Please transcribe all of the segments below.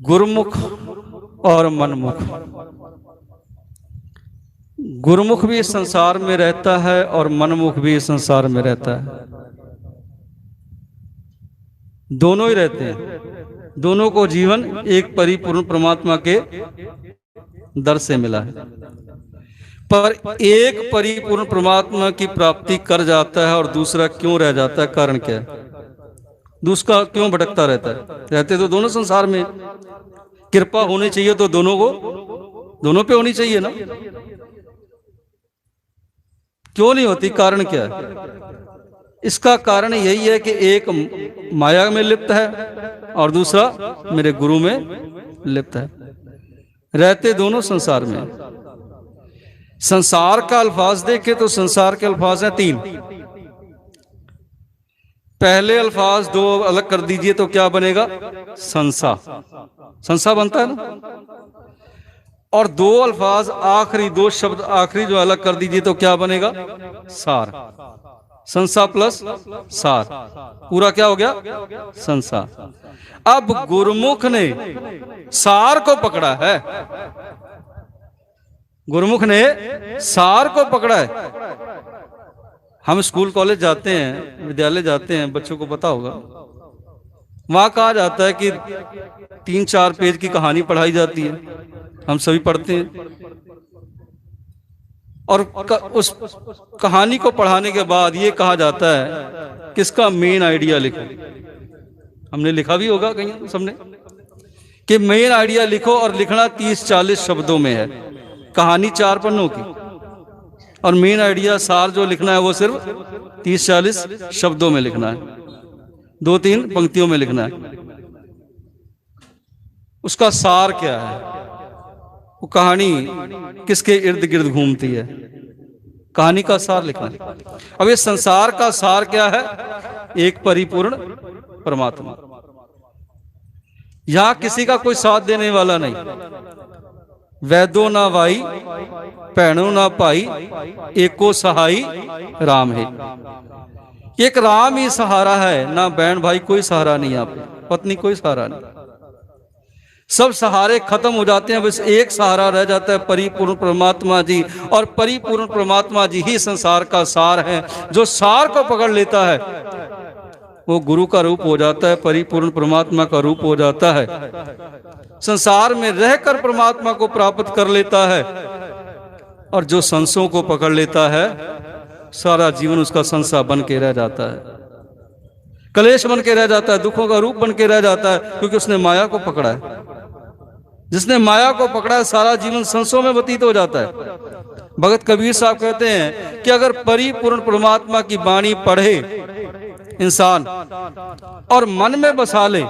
गुरुमुख और मनमुख। गुरुमुख भी इस संसार में रहता है और मनमुख भी इस संसार में रहता है। दोनों ही रहते हैं। दोनों को जीवन एक परिपूर्ण परमात्मा के दर से मिला है। पर एक परिपूर्ण परमात्मा की प्राप्ति कर जाता है और दूसरा क्यों रह जाता है? कारण क्या है? दूसरा क्यों भटकता रहता है? रहते तो दोनों संसार में। कृपा होनी चाहिए तो दोनों पे होनी चाहिए ना। क्यों नहीं होती? कारण क्या है? इसका कारण यही है कि एक माया में लिप्त है और दूसरा मेरे गुरु में लिप्त है। रहते दोनों संसार में। संसार का अल्फाज देखे तो संसार के अल्फाज हैं 3। पहले अल्फाज 2 अलग कर दीजिए तो क्या बनेगा? संसा। संसा बनता है ना। और 2 अल्फाज आखिरी 2 शब्द आखिरी जो अलग कर दीजिए तो क्या बनेगा? सार। संसा प्लस सार, पूरा क्या हो गया? संसार। अब गुरुमुख ने सार को पकड़ा है। गुरुमुख ने सार को पकड़ा है। हम स्कूल कॉलेज जाते हैं, विद्यालय जाते हैं, बच्चों को पता होगा, वहां कहा जाता है कि 3-4 पेज की कहानी पढ़ाई जाती है। हम सभी पढ़ते हैं और उस कहानी को पढ़ाने के बाद ये कहा जाता है कि इसका मेन आइडिया लिखो। हमने लिखा भी होगा कहीं सबने कि मेन आइडिया लिखो, और लिखना 30-40 शब्दों में है। कहानी 4 पन्नों की और मेन आइडिया सार जो लिखना है वो सिर्फ 30-40 शब्दों में लिखना है, 2-3 पंक्तियों में लिखना है। उसका सार क्या है? वो कहानी किसके इर्द गिर्द घूमती है? कहानी का सार लिखना है। अब इस संसार का सार क्या है? एक परिपूर्ण परमात्मा। यहां किसी का कोई साथ देने वाला नहीं। वैदो ना भाई, भैणो ना भाई, एको सहाई राम है। एक राम ही सहारा है, ना बहन भाई कोई सहारा नहीं, आप पत्नी कोई सहारा नहीं। सब सहारे खत्म हो जाते हैं, बस एक सहारा रह जाता है, परिपूर्ण परमात्मा जी। और परिपूर्ण परमात्मा जी ही संसार का सार है। जो सार को पकड़ लेता है वो गुरु का रूप हो जाता है, परिपूर्ण परमात्मा का रूप हो जाता है। संसार में रहकर परमात्मा को प्राप्त कर लेता है। और जो संसों को पकड़ लेता है, सारा जीवन उसका संसा बन के रह जाता है, कलेश बन के रह जाता है, दुखों का रूप बन के रह जाता है, क्योंकि उसने माया को पकड़ा है। जिसने माया को पकड़ा है, सारा जीवन संसों में व्यतीत हो जाता है। भगत कबीर साहब कहते हैं कि अगर परिपूर्ण परमात्मा की वाणी पढ़े इंसान और मन में बसा ले,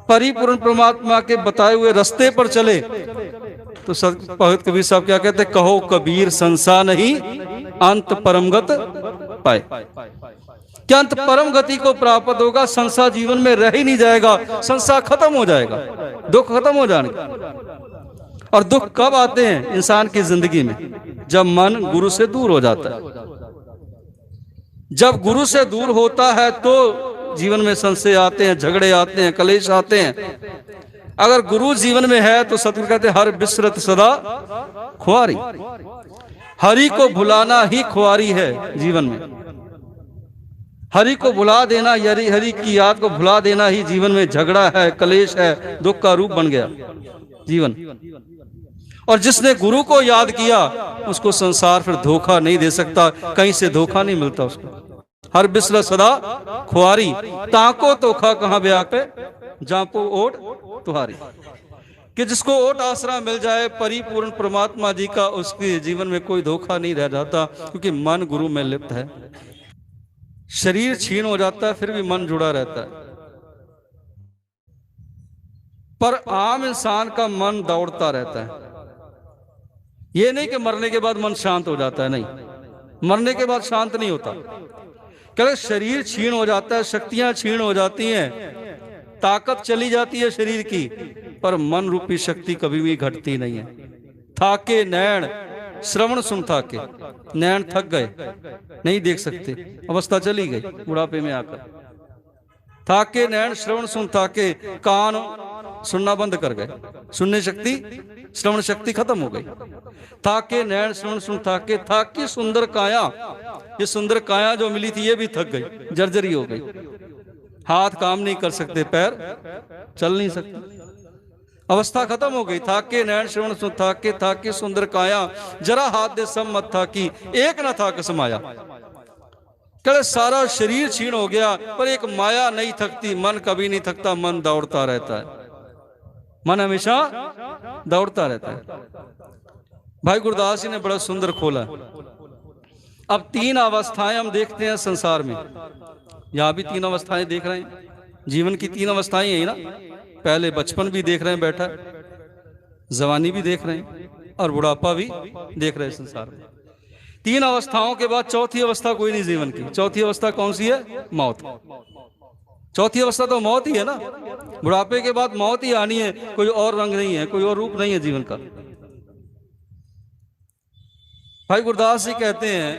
परिपूर्ण परमात्मा के बताए हुए रास्ते पर चले, तो भगत कबीर साहब क्या कहते हैं? कहो कबीर संसा नहीं, अंत परमगत पाए। क्या अंत परम गति को प्राप्त होगा? संसार जीवन में रह ही नहीं जाएगा, संसार खत्म हो जाएगा, दुख खत्म हो जाएगा। और दुख कब आते हैं इंसान की जिंदगी में? जब मन गुरु से दूर हो जाता है। जब गुरु से दूर होता है तो जीवन में संशय आते हैं, झगड़े आते हैं, कलेश आते हैं। अगर गुरु जीवन में है तो सतगुरु कहते हैं हर बिसरत सदा खुआरी। हरि को भुलाना ही खुआरी है जीवन में। हरि को भुला देना, हरि की याद को भुला देना ही जीवन में झगड़ा है, कलेश है, दुख का रूप बन गया जीवन। और जिसने गुरु को याद किया उसको संसार फिर धोखा नहीं दे सकता, कहीं से धोखा नहीं मिलता उसको। हर बिसरा सदा खुआरी, ताको तोखा कहां ब्याह पे, जापो ओट तुहारी। कि जिसको ओट आसरा मिल जाए परिपूर्ण परमात्मा जी का, उसके जीवन में कोई धोखा नहीं रह जाता, क्योंकि मन गुरु में लिप्त है। शरीर छीन हो जाता है फिर भी मन जुड़ा रहता है। पर आम इंसान का मन दौड़ता रहता है। यह नहीं कि मरने के बाद मन शांत हो जाता है, नहीं, मरने के बाद शांत नहीं होता। क्या शरीर छीन हो जाता है, शक्तियां छीन हो जाती हैं, ताकत चली जाती है शरीर की, पर मन रूपी शक्ति कभी भी घटती नहीं है। थाके नैन श्रवण सुन थाके, नैन थक गए, नहीं देख सकते, अवस्था चली गई बुढ़ापे में आकर। थाके नैन श्रवण सुन थाके, कान सुनना बंद कर गए, सुनने शक्ति, श्रवण शक्ति खत्म हो गई। थाके नैन श्रवण सुन थाके, थाकी सुंदर काया, ये सुंदर काया जो मिली थी ये भी थक गई, जर्जरी हो गई। हाथ काम नहीं कर सकते, पैर चल नहीं सकते, अवस्था खत्म हो गई। थाके नैन श्रवण सुन थाके, थाकी सुंदर काया, जरा हाथ दे सब मत थाकी, एक ना था कसमाया। कल सारा शरीर क्षीण हो गया, पर एक माया नहीं थकती। मन कभी नहीं थकता, मन दौड़ता रहता है, मन हमेशा दौड़ता रहता है। भाई गुरदास जी ने बड़ा सुंदर खोला। अब तीन अवस्थाएं हम देखते हैं संसार में, यहां भी तीन अवस्थाएं देख रहे हैं, जीवन की तीन अवस्थाएं हैं ना। पहले बचपन भी देख रहे हैं बैठा, जवानी भी देख रहे हैं, और बुढ़ापा भी देख रहे हैं संसार में। तीन अवस्थाओं के बाद चौथी अवस्था कोई नहीं जीवन की। चौथी अवस्था कौन सी है? मौत। चौथी अवस्था तो मौत ही है ना। बुढ़ापे के बाद मौत ही आनी है, कोई और रंग नहीं है, कोई और रूप नहीं है जीवन का। भाई गुरदास जी कहते हैं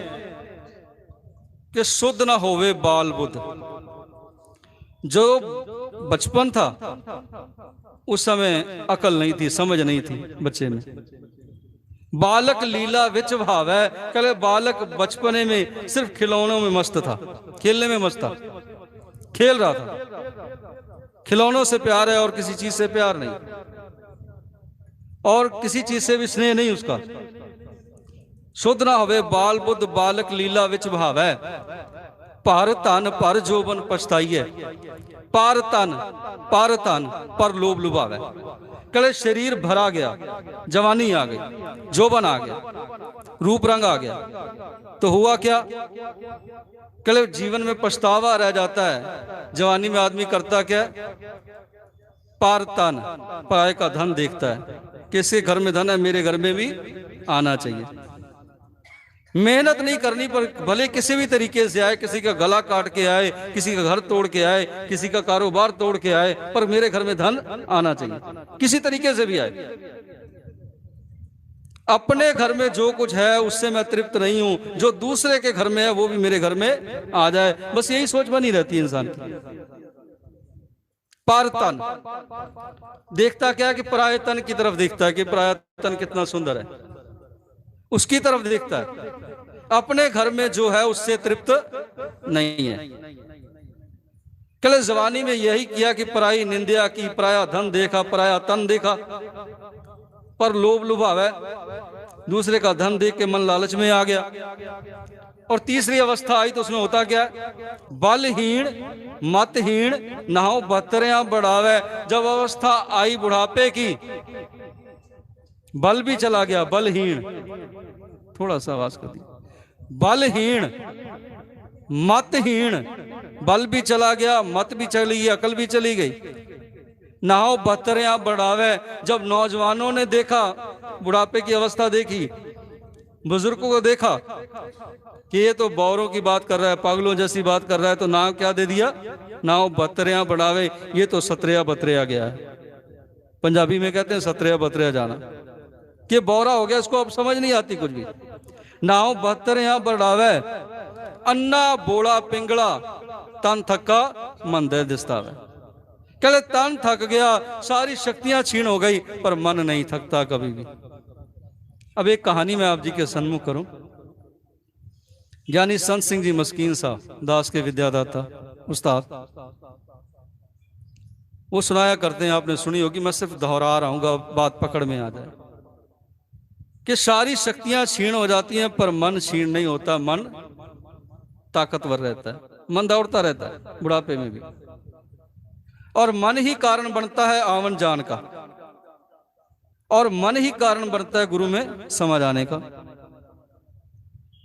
कि शुद्ध ना होवे बाल बुद्ध। जो बचपन था उस समय अकल नहीं थी, समझ नहीं थी बच्चे में। बालक लीला विच भाव है, कल बालक बचपने में सिर्फ खिलौनों में मस्त था, खेलने में मस्त था, खेल रहा था। खिलौनों से प्यार है और किसी चीज से प्यार नहीं, और किसी चीज से भी स्नेह नहीं उसका। शुद्ध ना होवे बाल बुद्ध, बालक लीला विच भाव है। पर तन पर जोबन पछताइए, पर तन पर लोभ लुभावे। कल शरीर भरा गया, जवानी आ गई, जोबन आ गया, रूप रंग आ गया, तो हुआ क्या? कल जीवन में पछतावा रह जाता है। जवानी में आदमी करता क्या? पार तन, पराये का धन देखता है, किसके घर में धन है, मेरे घर में भी आना चाहिए। मेहनत नहीं करनी, पर भले किसी भी तरीके से आए, किसी का गला काट के आए, किसी का घर तोड़ के आए, किसी का कारोबार तोड़ के आए, पर मेरे घर में धन आना चाहिए, किसी तरीके से भी आए। अपने घर में जो कुछ है उससे मैं तृप्त नहीं हूं, जो दूसरे के घर में है वो भी मेरे घर में आ जाए, बस यही सोच बनी रहती है इंसान की। पर तन देखता क्या कि पराये तन की तरफ देखता है कि पराया तन कितना सुंदर है, उसकी तरफ देखता है। अपने घर में जो है उससे तृप्त नहीं है। कल जवानी में यही किया कि पराई निंदा की, पराया धन देखा, पराया तन देखा, पर लोभ लुभावे, दूसरे का धन देख के मन लालच में आ गया। और तीसरी अवस्था आई तो उसमें होता क्या? बलहीन मतहीन नहाओ बहतरियां बढ़ावे। जब अवस्था आई बुढ़ापे की, बल भी चला गया, बलहीन, थोड़ा सा आवाज कर दी, बलहीन मतहीन, बल भी चला गया, मत भी चली गई, अकल भी चली गई। नहाओ बहतरियां बढ़ावे। जब नौजवानों ने देखा, बुढ़ापे की अवस्था देखी, बुजुर्गों को देखा कि ये तो बौरों की बात कर रहा है, पागलों जैसी बात कर रहा है, तो नाम क्या दे दिया? नहाओ बहतरियां बढ़ावे। ये तो सतरिया बतरिया गया है, पंजाबी में कहते हैं सतरिया बतरिया जाना, कि बौरा हो गया, इसको अब समझ नहीं आती कुछ भी। नाव बहतर यहां बढ़ावे, अन्ना बोला पिंगला, तन थका मंदिर दिस्तावे। कहले तन थक गया, सारी शक्तियां छीन हो गई, पर मन नहीं थकता कभी भी। अब एक कहानी मैं आप जी के सन्मुख करूं। ज्ञानी संत सिंह जी मस्कीन साहब, दास के विद्यादाता उस्ताद, वो सुनाया करते हैं, आपने सुनी होगी, मैं सिर्फ दोहरा रहा हूं, बात पकड़ में आ जाए, कि सारी शक्तियां क्षीण हो जाती हैं पर मन क्षीण नहीं होता, मन ताकतवर रहता है, मन दौड़ता रहता है बुढ़ापे में भी। और मन ही कारण बनता है आवन जान का, और मन ही कारण बनता है गुरु में समा जाने का।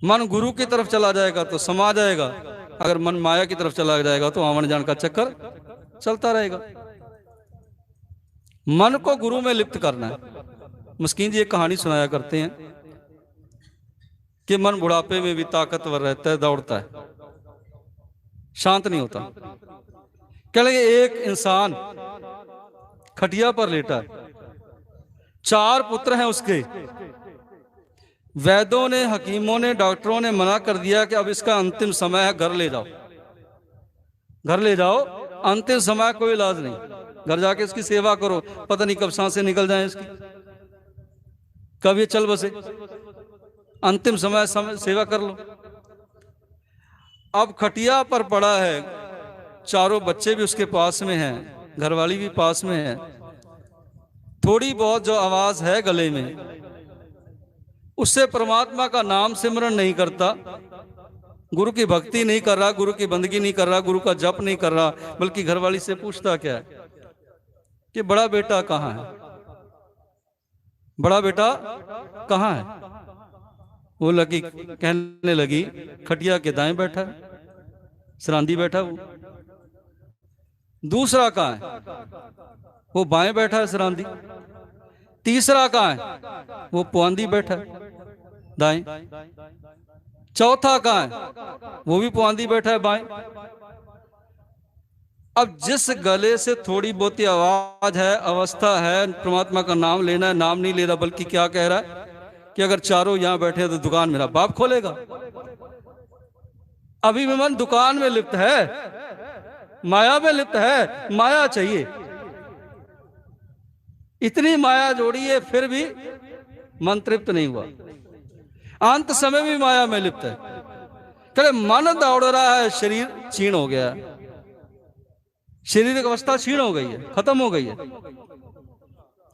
मन गुरु की तरफ चला जाएगा तो समा जाएगा, अगर मन माया की तरफ चला जाएगा तो आवन जान का चक्कर चलता रहेगा। मन को गुरु में लिप्त करना है। मस्कीन जी एक कहानी सुनाया करते हैं कि मन बुढ़ापे में भी ताकतवर रहता है, दौड़ता है, शांत नहीं होता। कह लगे एक इंसान खटिया पर लेटा है, 4 पुत्र हैं उसके। वैद्यों ने, हकीमों ने, डॉक्टरों ने मना कर दिया कि अब इसका अंतिम समय है, घर ले जाओ, घर ले जाओ, अंतिम समय, कोई इलाज नहीं। घर जाके इसकी सेवा करो, पता नहीं कब सांसें निकल जाएं इसकी, कब ये चल बसे, अंतिम समय सेवा कर लो। अब खटिया पर पड़ा है, चारों बच्चे भी उसके पास में हैं, घरवाली भी पास में है, थोड़ी बहुत जो आवाज है गले में, उससे परमात्मा का नाम सिमरन नहीं करता, गुरु की भक्ति नहीं कर रहा, गुरु की बंदगी नहीं कर रहा, गुरु का जप नहीं कर रहा, बल्कि घरवाली से पूछता क्या है कि बड़ा बेटा कहाँ है, बड़ा बेटा कहाँ है। वो लगी कहने लगी खटिया के दाएं बैठा है, सरांदी बैठा वो। दूसरा कहाँ है, वो बाएं बैठा है सरांदी। तीसरा कहाँ है, वो पुआंदी बैठा है दाएं। चौथा कहाँ है, वो भी पुआंदी बैठा है बाएं। अब जिस गले से थोड़ी बहुत आवाज है, अवस्था है, परमात्मा का नाम लेना है, नाम नहीं ले रहा, बल्कि क्या कह रहा है कि अगर चारों यहां बैठे हैं तो दुकान मेरा बाप खोलेगा। अभी भी मन दुकान में लिप्त है, माया में लिप्त है, माया चाहिए, इतनी माया जोड़ी है, फिर भी मन तृप्त नहीं हुआ, अंत समय भी माया में लिप्त है। करे मन दौड़ रहा है, शरीर क्षीण हो गया, शारीरिक अवस्था क्षीण हो गई है, खत्म हो गई है।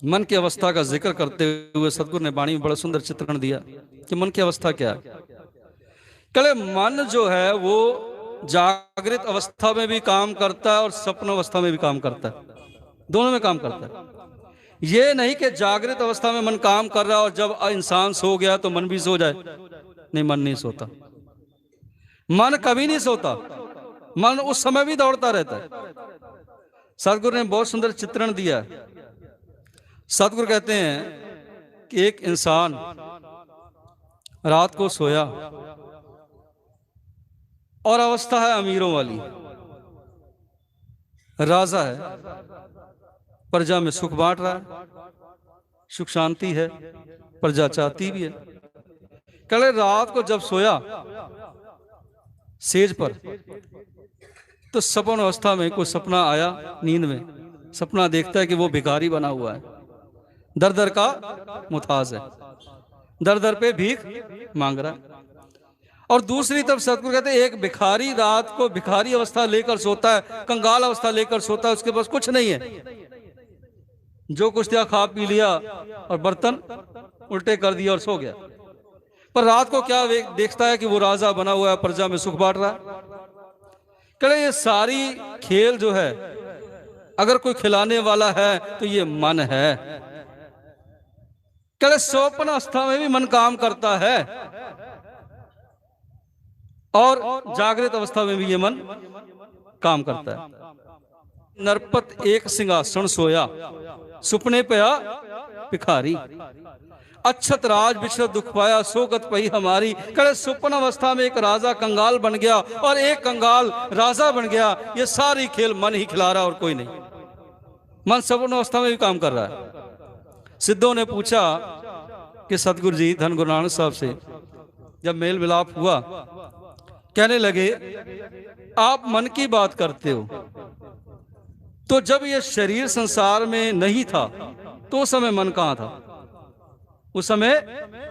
मन की अवस्था का जिक्र करते हुए सदगुरु ने वाणी में बड़ा सुंदर चित्रण दिया कि मन की अवस्था क्या है। कले मन जो है वो जागृत अवस्था में भी काम करता है और स्वप्न अवस्था में भी काम करता है, दोनों में काम करता है। ये नहीं कि जागृत अवस्था में मन काम कर रहा है और जब इंसान सो गया तो मन भी सो जाए, नहीं, मन नहीं सोता, मन कभी नहीं सोता, मन उस समय भी दौड़ता रहता है। सदगुरु ने बहुत सुंदर चित्रण दिया। सदगुरु कहते हैं कि एक इंसान रात को सोया और अवस्था है अमीरों वाली, राजा है, प्रजा में सुख बांट रहा है, सुख शांति है, प्रजा चाहती भी है। कल रात को जब सोया सेज पर, तो सपन अवस्था में कोई सपना आया, नींद में सपना देखता है कि वो भिखारी बना हुआ है, दर दर का मुताज है, दर दर पे भीख मांग रहा है। और दूसरी तरफ सतगुरु कहते हैं एक भिखारी रात को भिखारी अवस्था लेकर सोता है, कंगाल अवस्था लेकर सोता है, उसके पास कुछ नहीं है, जो कुछ दिया खा पी लिया और बर्तन उल्टे कर दिया और सो गया। पर रात को क्या देखता है कि वो राजा बना हुआ है, प्रजा में सुख बांट रहा है। कहे ये सारी खेल जो है, अगर कोई खिलाने वाला है तो ये मन है। कहे स्वप्न अवस्था में भी मन काम करता है और जागृत अवस्था में भी ये मन काम करता है। नरपत एक सिंहासन सोया, सुपने पे आ भिखारी, अच्छत राज बिछत दुख पाया, सोगत पई हमारी। करे सुपन अवस्था में एक राजा कंगाल बन गया और एक कंगाल राजा बन गया। ये सारी खेल मन ही खिला रहा और कोई नहीं। मन सपन अवस्था में भी काम कर रहा है। सिद्धों ने पूछा कि सतगुरु जी धन गुरु नानक साहब से जब मेल मिलाप हुआ, कहने लगे आप मन की बात करते हो, तो जब ये शरीर संसार में नहीं था तो उस समय मन कहां था? उस समय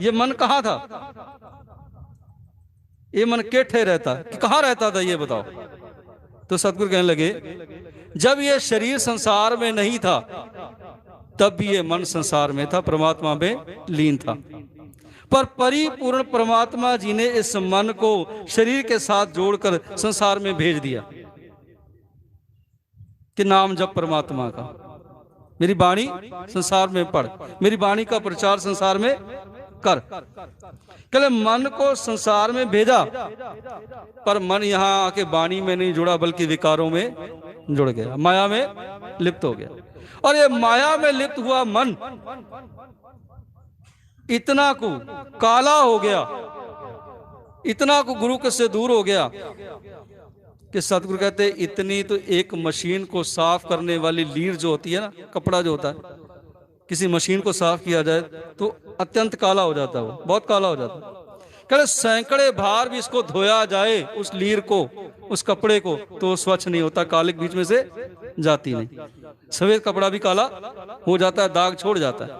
ये मन कहां था? ये मन केठे रहता कि कहां रहता था ये बताओ। तो सतगुरु कहने लगे जब ये शरीर संसार में नहीं था तब भी ये मन संसार में था, परमात्मा में लीन था। पर परिपूर्ण परमात्मा जी ने इस मन को शरीर के साथ जोड़कर संसार में भेज दिया कि नाम जप परमात्मा का, मेरी वाणी संसार में पढ़, मेरी वाणी का प्रचार संसार में कर। कल मन को संसार में भेजा, पर मन यहां आके वाणी में नहीं जुड़ा बल्कि विकारों में जुड़ गया, माया में लिप्त हो गया। और ये माया में लिप्त हुआ मन इतना को काला हो गया, इतना को गुरु के से दूर हो गया कि सतगुरु कहते इतनी तो एक मशीन को साफ करने वाली लीर जो होती है ना, कपड़ा जो होता है, किसी मशीन को साफ किया जाए तो अत्यंत काला हो जाता है, वो बहुत काला हो जाता है। कहते सैकड़े बार भी इसको धोया जाए उस लीर को, उस कपड़े को, तो स्वच्छ नहीं होता, कालिक बीच में से जाती नहीं। सफेद कपड़ा भी काला हो जाता है, दाग छोड़ जाता है।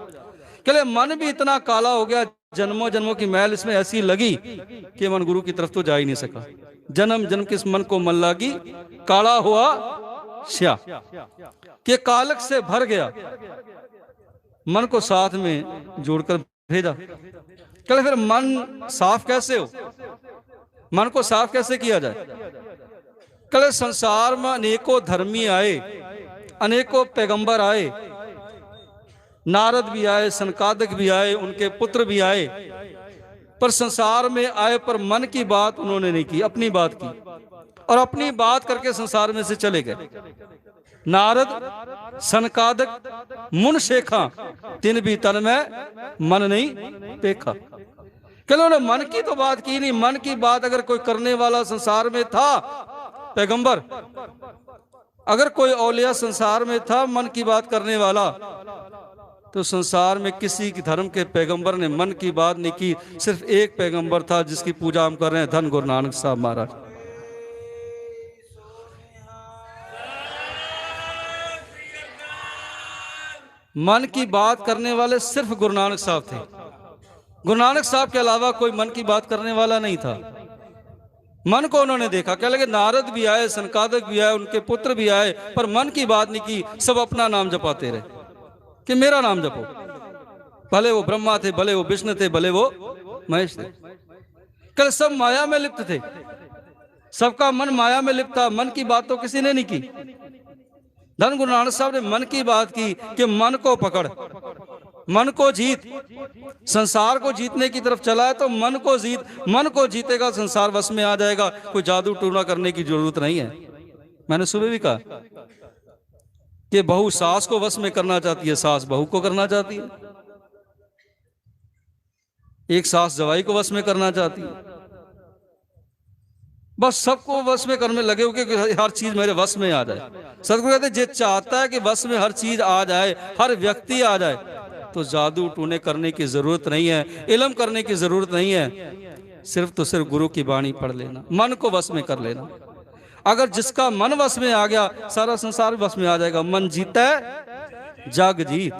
कहले मन भी इतना काला हो गया, जन्मों जन्मों की मैल इसमें ऐसी लगी कि मन गुरु की तरफ तो जा ही नहीं सका। जन्म जन्म किस मन को मन लागी, काला हुआ श्या, कि कालक से भर गया। मन को साथ में जोड़कर भेजा। कहले फिर मन साफ कैसे हो, मन को साफ कैसे किया जाए? कहले संसार में अनेकों धर्मी आए, अनेकों पैगंबर आए, नारद भी आए, सनकादिक भी आए, उनके पुत्र भी आए, पर संसार में आए पर मन की बात उन्होंने नहीं की, अपनी बात की, और अपनी बात करके संसार में से चले गए। नारद, सनकादिक, मुन शेखा, तिन भी तन में मन नहीं देखा। कहले उन्होंने मन की तो बात की नहीं। मन की बात अगर कोई करने वाला संसार में था, पैगंबर, अगर कोई औलिया संसार में था मन की बात करने वाला, तो संसार में किसी की धर्म के पैगंबर ने मन की बात नहीं की। सिर्फ एक पैगंबर था जिसकी पूजा हम कर रहे हैं, धन गुरु नानक साहब महाराज। मन की बात करने वाले सिर्फ गुरु नानक साहब थे। गुरु नानक साहब के अलावा कोई मन की बात करने वाला नहीं था। मन को उन्होंने देखा। कह लगे नारद भी आए, सनकादिक भी आए, उनके पुत्र भी आए, पर मन की बात नहीं की। सब अपना नाम जपाते रहे कि मेरा नाम जपो। भले वो ब्रह्मा थे, भले वो विष्णु थे, भले वो महेश थे। कल सब माया में लिप्त थे, सबका मन माया में लिप्त था। मन की बात तो किसी ने नहीं की। धन गुरु नानक साहब ने मन की बात की कि मन को पकड़, मन को जीत। संसार को जीतने की तरफ चला है तो मन को जीत। मन को जीतेगा संसार वश में आ जाएगा। कोई जादू टूना करने की जरूरत नहीं है। मैंने सुबह भी कहा कि बहू सास को वश में करना चाहती है, सास बहू को करना चाहती है, एक सास जवाई को वश में करना चाहती है। बस सबको वश में करने लगे हो कि हर चीज मेरे वश में आ जाए। सदगुरु कहते जे चाहता है कि वश में हर चीज आ जाए, हर व्यक्ति आ जाए, तो जादू टूने करने की जरूरत नहीं है, इल्म करने की जरूरत नहीं है। सिर्फ तो सिर्फ गुरु की वाणी पढ़ लेना, मन को वश में कर लेना। अगर जिसका मन वश में आ गया सारा संसार वश में आ जाएगा। मन जीता है जग जीत।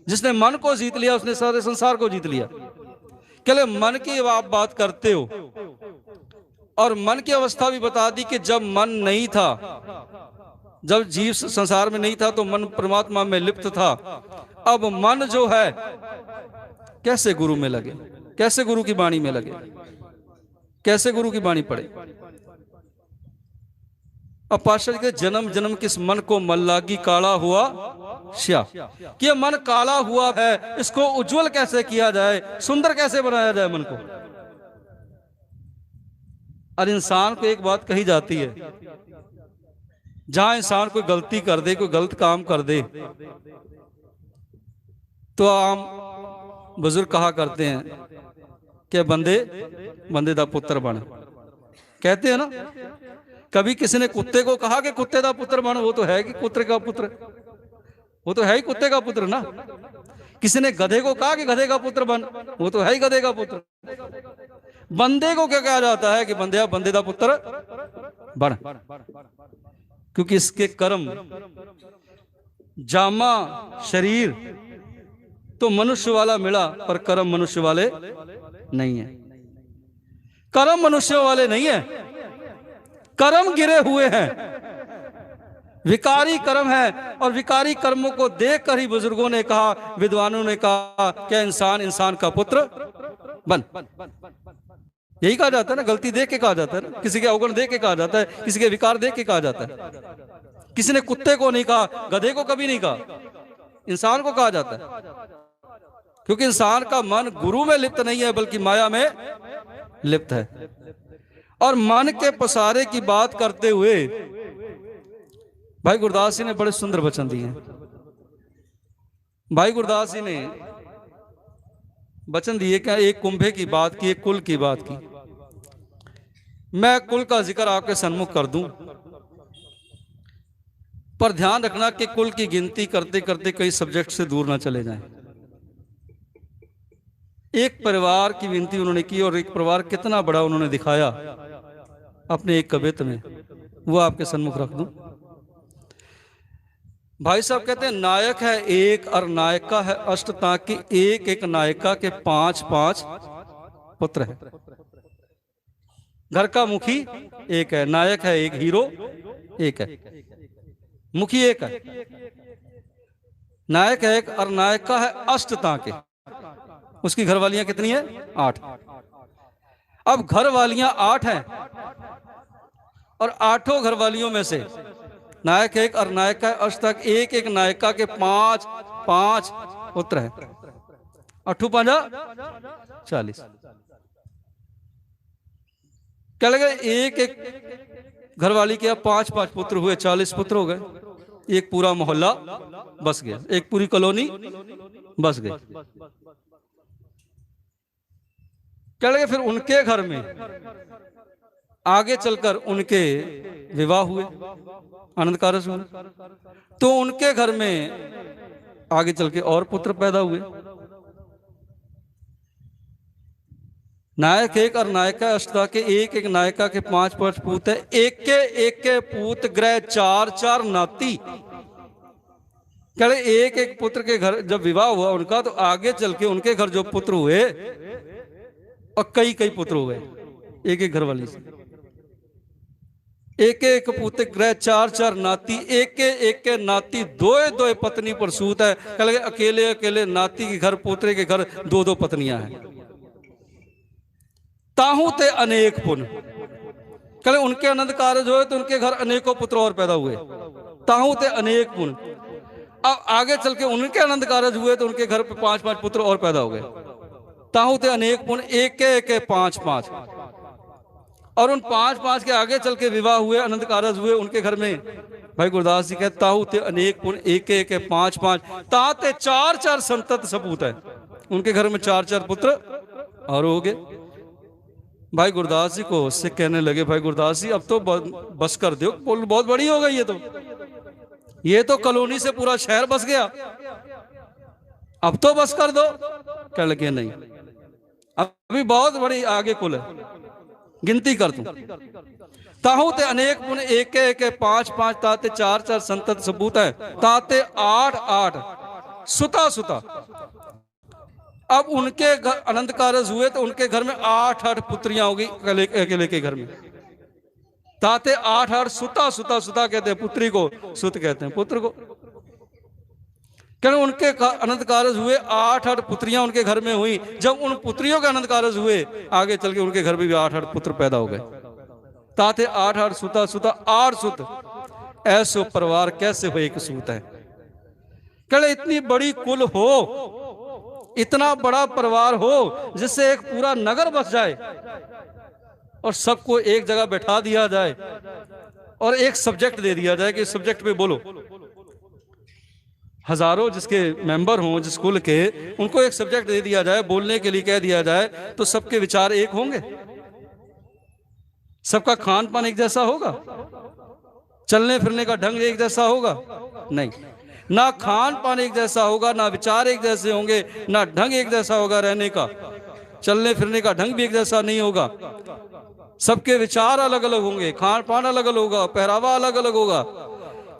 जिसने मन को जीत लिया उसने सारे संसार को जीत लिया। कहले मन की आप बात करते हो, और मन की अवस्था भी बता दी कि जब मन नहीं था, जब जीव संसार में नहीं था तो मन परमात्मा में लिप्त था। अब मन जो है कैसे गुरु में लगे, कैसे गुरु की वाणी में लगे, कैसे गुरु की वाणी पढ़े। अब पातशाह के जन्म जन्म किस मन को मन लागी, काला हुआ श्या। कि यह मन काला हुआ है, इसको उज्जवल कैसे किया जाए, सुंदर कैसे बनाया जाए मन को। और इंसान को एक बात कही जाती है, जहां इंसान कोई गलती कर दे, कोई गलत काम कर दे, तो आम बुजुर्ग कहा करते हैं कि बंदे बंदे दा पुत्र बन। कहते हैं ना, कभी किसी ने कुत्ते को कहा कि कुत्ते दा पुत्र बन, वो तो है कि कुत्ते का पुत्र, वो तो है ही कुत्ते का पुत्र ना। किसी ने गधे को कहा कि गधे का पुत्र बन, वो तो है ही गधे का पुत्र। बंदे को क्या कहा जाता है कि बंदे बंदे दा पुत्र बन, क्योंकि इसके कर्म, जामा शरीर तो मनुष्य वाला मिला, पर कर्म मनुष्य वाले नहीं है। कर्म मनुष्य वाले नहीं है, कर्म गिरे हुए हैं, विकारी कर्म है। और विकारी कर्मों को देखकर ही बुजुर्गों ने कहा, विद्वानों ने कहा, क्या इंसान इंसान का पुत्र बन। यही कहा जाता है ना, गलती देख के कहा जाता है ना, किसी के अवगुण देख के कहा जाता है, किसी के विकार देख के कहा जाता है। किसी ने कुत्ते को नहीं कहा, गधे को कभी नहीं कहा, इंसान को कहा जाता है। क्योंकि इंसान का मन गुरु में लिप्त नहीं है, बल्कि माया में लिप्त है। और मन के पसारे की बात करते हुए भाई गुरदास जी ने बड़े सुंदर वचन दिए हैं। भाई गुरदास जी ने वचन दिए क्या, एक कुंभे की बात की, एक कुल की बात की। मैं कुल का जिक्र आपके सन्मुख कर दूं, पर ध्यान रखना कि कुल की गिनती करते करते कई सब्जेक्ट से दूर ना चले जाएं। एक परिवार की गिनती उन्होंने की, और एक परिवार कितना बड़ा उन्होंने दिखाया अपने एक कवित्व में, वो आपके सन्मुख रख दूं। भाई साहब कहते हैं नायक है एक और नायिका है अष्ट, ताकि एक एक नायिका के 5-5 पुत्र हैं। घर का मुखी एक है, नायक है एक, हीरो एक है, मुखी एक है, नायक है एक और नायिका है अष्ट ताके। उसकी घरवालियां कितनी है? 8। अब घरवालियां 8 हैं और 8 घरवालियों में से नायक एक और नायिका अष्ट तक, एक एक नायिका के 5-5 पुत्र हैं। 8 5 40। क्या लगे? एक एक घरवाली के 5-5 पुत्र हुए, 40 पुत्र हो गए। एक पूरा मोहल्ला बस गया, एक पूरी कॉलोनी बस गई। क्या लगे? फिर उनके घर में आगे चलकर उनके विवाह हुए, आनंद कारज हुए, तो उनके घर में आगे चल के और पुत्र पैदा हुए। नायक एक और नायिका अष्टा के, एक एक नायिका के 5-5 पूत है, एक के पूत ग्रह 4-4 नाती। क्या एक एक पुत्र के घर जब विवाह हुआ उनका, तो आगे चल के उनके घर जो पुत्र हुए और कई कई पुत्र हुए एक एक घर वाली से। एक पुत्र ग्रह 4-4 नाती, एक के नाती 2 पत्नी पर सूत है। कह लगे अकेले अकेले नाती के घर, पोतरे के घर 2 पत्नियां हैं। ताहू ते अनेक पुन, कह उनके आनंद कारज हुए तो उनके घर अनेकों पुत्र और पैदा हुए। ताहू ते अनेक पुन। अब आगे चल के उनके आनंद कारज हुए तो उनके घर पे 5-5 पुत्र और पैदा हो गए। ताहू ते अनेक पुन, एक के 5-5। और उन 5-5 के आगे चल के विवाह हुए, आनंद कारज हुए उनके घर में। भाई गुरदास जी कहते ताहू ते अनेक पुन, एक के 5-5, ताते 4-4 संतत सपूत है। उनके घर में 4-4 पुत्र और हो गए। भाई गुरदास जी को उससे कहने लगे, भाई गुरदास जी अब तो बस कर दो, बहुत बड़ी हो गई ये तो कॉलोनी से पूरा शहर बस गया, अब तो बस कर दो। कह लगे नहीं, अभी बहुत बड़ी आगे कुल है, गिनती कर दूं। ताहू ते अनेक पुन, एक के 5-5, ताते 4-4 संतत सबूत है, ताते 8-8 सुता सुता। अब उनके घर अनंत कारज हुए तो उनके घर में 8-8 पुत्रियां होगी अकेले के घर में। ताते 8-8 सुता सुता, सुता कहते हैं पुत्री को, सुत कहते हैं पुत्र को। कहने उनके अनंत कारज हुए, 8-8 पुत्रियां उनके घर में हुई। जब उन पुत्रियों के अनंत कारज हुए, आगे चल के उनके घर में भी 8-8 पुत्र पैदा हो गए। ताते 8-8 सुता सुता 8 सुत, ऐसो परिवार कैसे हो एक सूत है। कहले इतनी बड़ी कुल हो, इतना बड़ा परिवार हो जिससे एक पूरा नगर बस जाए और सबको एक जगह बैठा दिया जाए और एक सब्जेक्ट दे दिया जाए कि सब्जेक्ट पे बोलो। हजारों जिसके मेंबर हों जिस कुल के, उनको एक सब्जेक्ट दे दिया जाए, बोलने के लिए कह दिया जाए, तो सबके विचार एक होंगे, सबका खान पान एक जैसा होगा, चलने फिरने का ढंग एक जैसा होगा? नहीं, ना खान पान एक जैसा होगा, ना विचार एक जैसे होंगे, ना ढंग एक जैसा होगा रहने का, चलने फिरने का ढंग भी एक जैसा नहीं होगा। सबके विचार अलग अलग होंगे, खान पान अलग अलग होगा, पहरावा अलग अलग होगा।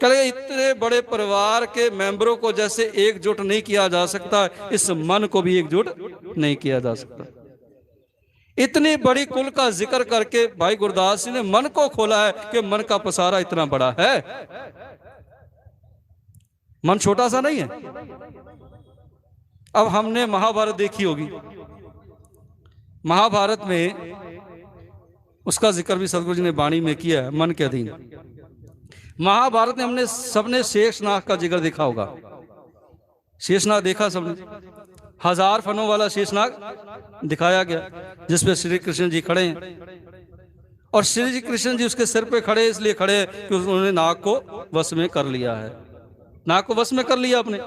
कहे इतने बड़े परिवार के मेंबरों को जैसे एकजुट नहीं किया जा सकता, इस मन को भी एकजुट नहीं किया जा सकता। इतनी बड़ी कुल का जिक्र करके भाई गुरदास जी ने मन को खोला है कि मन का पसारा इतना बड़ा है, मन छोटा सा नहीं है। अब हमने महाभारत देखी होगी, महाभारत में उसका जिक्र भी सदगुरु जी ने वाणी में किया है, मन के अधीन। महाभारत में हमने सबने शेषनाग का जिक्र देखा होगा, शेषनाग देखा सबने, 1000 फनों वाला शेषनाग दिखाया गया जिसपे श्री कृष्ण जी खड़े हैं, और श्री जी कृष्ण जी उसके सिर पे खड़े इसलिए खड़े कि उन्होंने नाग को वश में कर लिया है, नाग को वश में कर लिया अपने,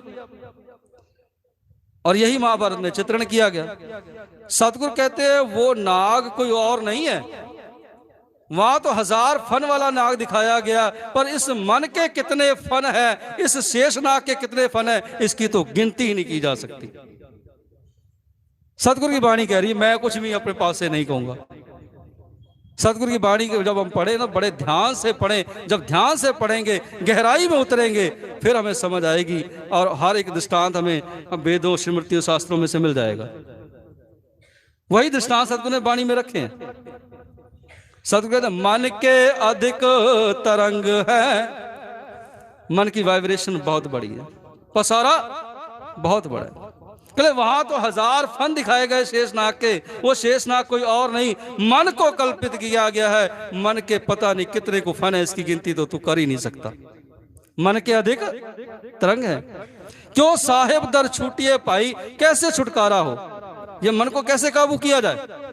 और यही महाभारत में चित्रण किया गया। सतगुरु कहते हैं वो नाग कोई और नहीं है, वहां तो 1000 फन वाला नाग दिखाया गया, पर इस मन के कितने फन है, इस शेष नाग के कितने फन है, इसकी तो गिनती ही नहीं की जा सकती। सतगुरु की वाणी कह रही है, मैं कुछ भी अपने पास से नहीं कहूंगा। सतगुरु की वाणी को जब हम पढ़े ना, बड़े ध्यान से पढ़ें। जब ध्यान से पढ़ेंगे, गहराई में उतरेंगे, फिर हमें समझ आएगी और हर एक दृष्टांत हमें वेदों, स्मृतियों, शास्त्रों में से मिल जाएगा। वही दृष्टांत सतगुरु ने वाणी में रखे हैं। सतगुरु कहते हैं मन के अधिक तरंग है, मन की वाइब्रेशन बहुत बड़ी है, पसारा बहुत बड़ा है। कहले वहां तो 1000 फन दिखाए गए शेषनाग के, वो शेषनाग कोई और नहीं, मन को कल्पित किया गया है। मन के पता नहीं कितने को फन है, इसकी गिनती तो तू कर ही नहीं सकता। मन के अधिक तरंग है, क्यों साहेब दर छूटिए पाई, कैसे छुटकारा हो, ये मन को कैसे काबू किया जाए।